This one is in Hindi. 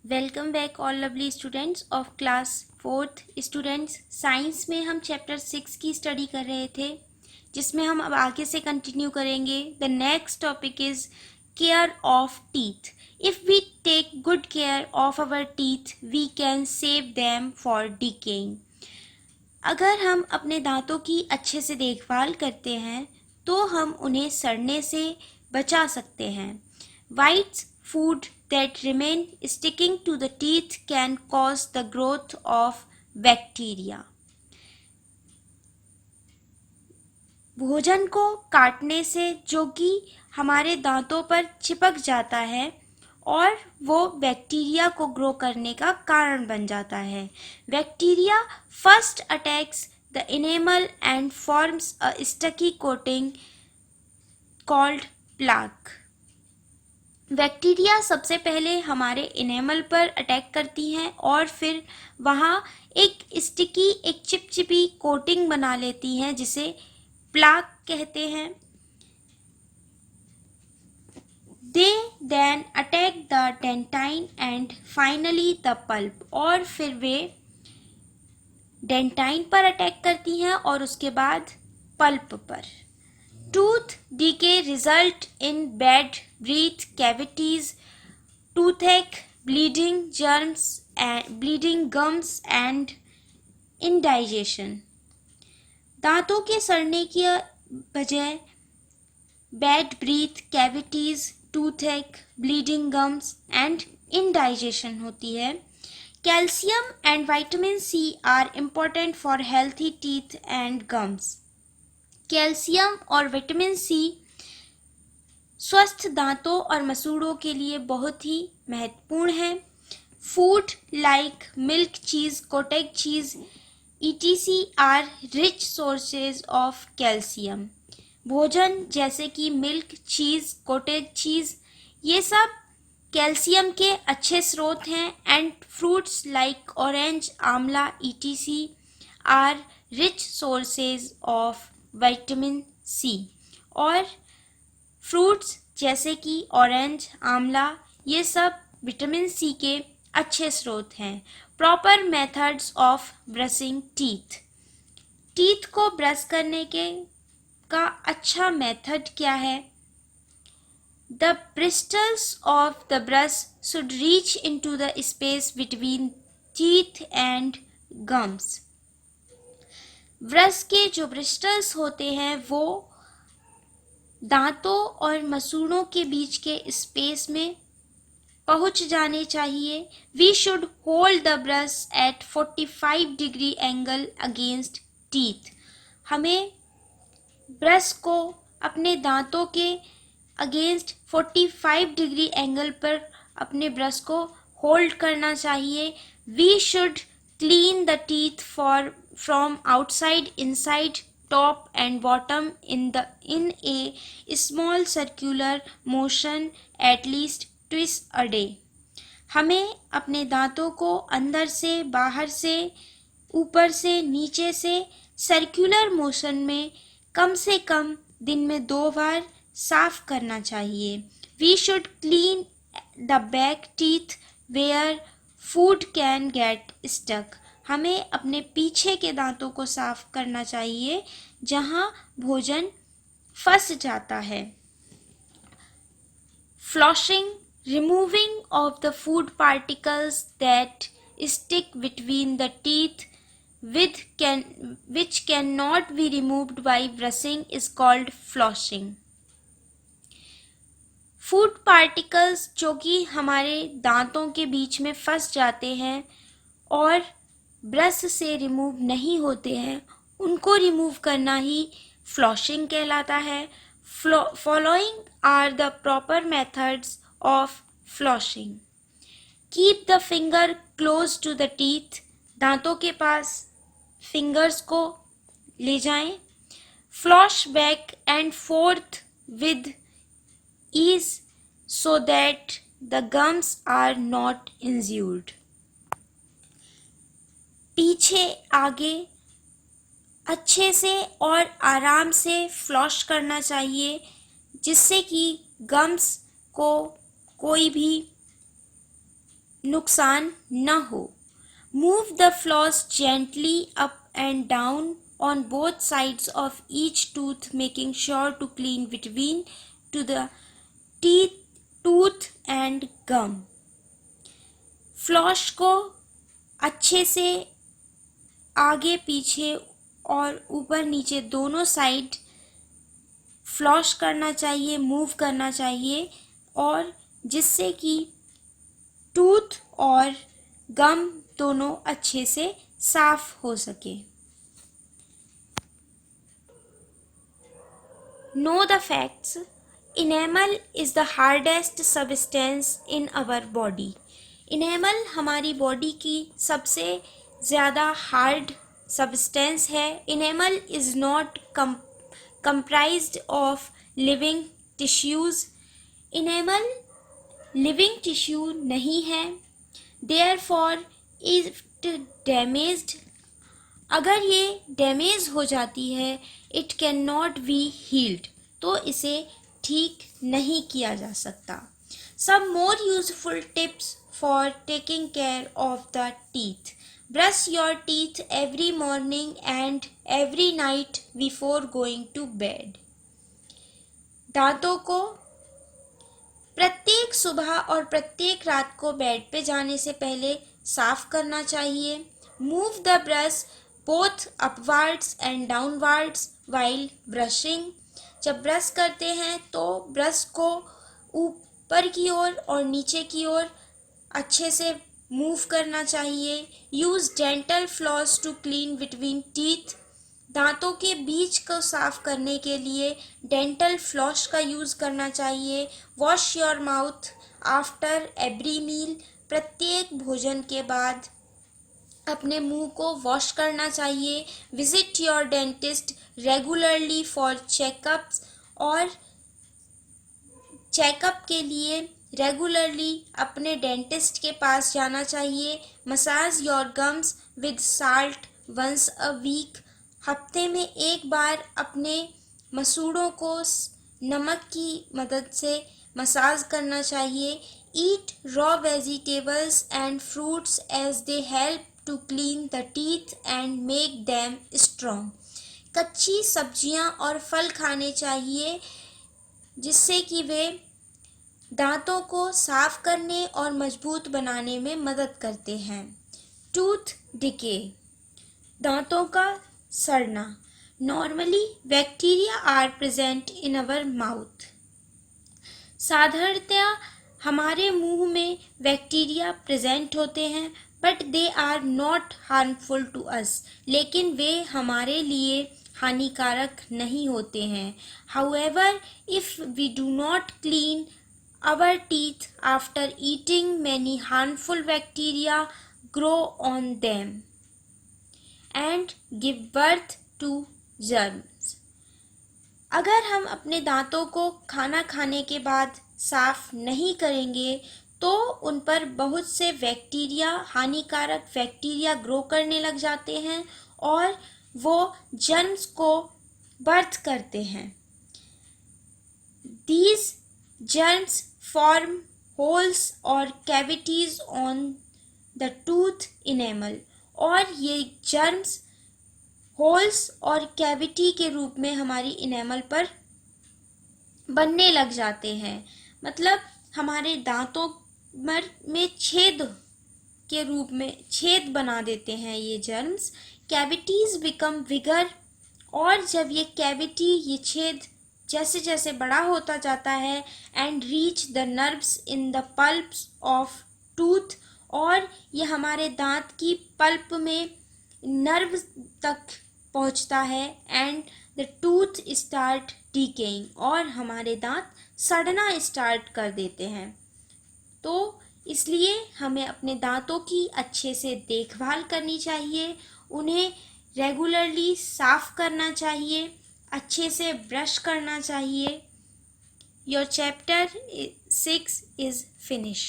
Welcome back all lovely students of class fourth. Students, science में हम चैप्टर 6 की स्टडी कर रहे थे, जिसमें हम अब आगे से कंटिन्यू करेंगे। The next topic is care of teeth. If we take good care of our teeth we can save them for decaying. अगर हम अपने दांतों की अच्छे से देखभाल करते हैं तो हम उन्हें सड़ने से बचा सकते हैं। White food that remain sticking to the teeth can cause the growth of bacteria. भोजन को काटने से जो कि हमारे दांतों पर चिपक जाता है और वो बैक्टीरिया को ग्रो करने का कारण बन जाता है। Bacteria first attacks the enamel and forms a sticky coating called plaque. Bacteria सबसे पहले हमारे इनेमल पर अटैक करती हैं और फिर वहाँ एक स्टिकी, एक चिपचिपी कोटिंग बना लेती हैं जिसे प्लाक कहते हैं। They then attack the dentine and finally the pulp, और फिर वे डेंटाइन पर अटैक करती हैं और उसके बाद पल्प पर। Tooth decay result in bad breath cavities, toothache, bleeding gums and indigestion. दांतों के सड़ने की वजह bad breath cavities, toothache, bleeding gums and indigestion होती है। Calcium and vitamin C are important for healthy teeth and gums. Calcium और विटामिन सी स्वस्थ दांतों और मसूड़ों के लिए बहुत ही महत्वपूर्ण है। Food like milk cheese, cottage cheese etc are rich sources of calcium. भोजन जैसे कि मिल्क चीज, कॉटेज चीज, ये सब कैल्शियम के अच्छे स्रोत हैं। And fruits like orange, amla etc are rich sources of vitamin C. और फ्रूट्स जैसे कि ऑरेंज, आंवला, ये सब विटामिन सी के अच्छे स्रोत हैं। Proper methods of brushing teeth. Teeth को ब्रश करने का अच्छा मेथड क्या है? The bristles of the brush should reach into the space between teeth and gums. Brush के जो ब्रिस्टल्स होते हैं वो दांतों और मसूड़ों के बीच के स्पेस में पहुंच जाने चाहिए। We should hold the brush at 45 degree angle against teeth. हमें ब्रश को अपने दांतों के अगेंस्ट 45 डिग्री एंगल पर अपने ब्रश को होल्ड करना चाहिए। We should clean the teeth from outside, inside, top and bottom in a small circular motion at least twice a day. हमें अपने दांतों को अंदर से, बाहर से, ऊपर से, नीचे से सर्कुलर मोशन में कम से कम दिन में 2 बार साफ करना चाहिए। We should clean the back teeth where food can get stuck. हमें अपने पीछे के दांतों को साफ करना चाहिए जहां भोजन फंस जाता है। Flossing, removing of the food particles that stick between the teeth which cannot be removed by brushing is called flossing. Food particles जो कि हमारे दांतों के बीच में फंस जाते हैं और ब्रश से रिमूव नहीं होते हैं, उनको रिमूव करना ही फ्लॉशिंग कहलाता है। Following are the proper methods of flossing. Keep the finger close to the teeth. दांतों के पास फिंगर्स को ले जाएं। Floss back and forth with ease so that the gums are not injured. पीछे आगे अच्छे से और आराम से फ्लॉश करना चाहिए जिससे कि गम्स को कोई भी नुकसान न हो। Move the floss gently up and down on both sides of each tooth, making sure to clean between to the teeth, tooth and gum. Floss को अच्छे से आगे पीछे और ऊपर नीचे दोनों साइड फ्लॉस करना चाहिए, मूव करना चाहिए, और जिससे कि टूथ और गम दोनों अच्छे से साफ हो सके। Know the facts. Enamel is the hardest substance in our body. Enamel हमारी बॉडी की सबसे ज़्यादा हार्ड सब्सटेंस है। Enamel is not comprised of living tissues. Enamel living tissue नहीं है। Therefore, if damaged, अगर ये डैमेज हो जाती है, it can not be healed, तो इसे ठीक नहीं किया जा सकता। Some more useful tips for taking care of the teeth. Brush your teeth every morning and every night before going to bed. दांतों को प्रत्येक सुबह और प्रत्येक रात को बेड पे जाने से पहले साफ करना चाहिए। Move the brush both upwards and downwards while brushing. जब ब्रश करते हैं तो ब्रश को ऊपर की ओर और नीचे की ओर अच्छे से मूव करना चाहिए। Use dental floss to clean between teeth. दांतों के बीच को साफ करने के लिए डेंटल फ्लॉस का यूज़ करना चाहिए। Wash your mouth after every meal. प्रत्येक भोजन के बाद अपने मुंह को वॉश करना चाहिए। Visit your dentist regularly for checkups. और चेकअप के लिए रेगुलरली अपने डेंटिस्ट के पास जाना चाहिए। Massage your gums with salt once a week. हफ्ते में एक बार अपने मसूड़ों को नमक की मदद से मसाज करना चाहिए। Eat raw vegetables and fruits as they help to clean the teeth and make them strong. कच्ची सब्जियां और फल खाने चाहिए जिससे कि वे दांतों को साफ करने और मजबूत बनाने में मदद करते हैं। टूथ डिके, दांतों का सड़ना। Normally bacteria are present in our mouth. साधारणतया हमारे मुंह में बैक्टीरिया प्रेजेंट होते हैं, but they are not harmful to us. लेकिन वे हमारे लिए हानिकारक नहीं होते हैं। However, if we do not clean our teeth after eating, many harmful bacteria grow on them and give birth to germs. अगर हम अपने दांतों को खाना खाने के बाद साफ नहीं करेंगे तो उन पर बहुत से बैक्टीरिया, हानिकारक बैक्टीरिया ग्रो करने लग जाते हैं और वो जर्म्स को बर्थ करते हैं। These germs form holes और cavities on the tooth enamel, और ये जर्म्स होल्स और कैविटी के रूप में हमारी इनेमल पर बनने लग जाते हैं। मतलब हमारे दांतों में छेद के रूप में छेद बना देते हैं ये जर्म्स। कैविटीज बिकम बिगर, और जब ये कैविटी, ये छेद जैसे जैसे बड़ा होता जाता है, and reach the nerves in the pulps of tooth, और ये हमारे दांत की पल्प में नर्व तक पहुंचता है, and the tooth start decaying, और हमारे दांत सड़ना स्टार्ट कर देते हैं। तो इसलिए हमें अपने दांतों की अच्छे से देखभाल करनी चाहिए, उन्हें रेगुलरली साफ करना चाहिए, अच्छे से ब्रश करना चाहिए। Your chapter 6 is finish.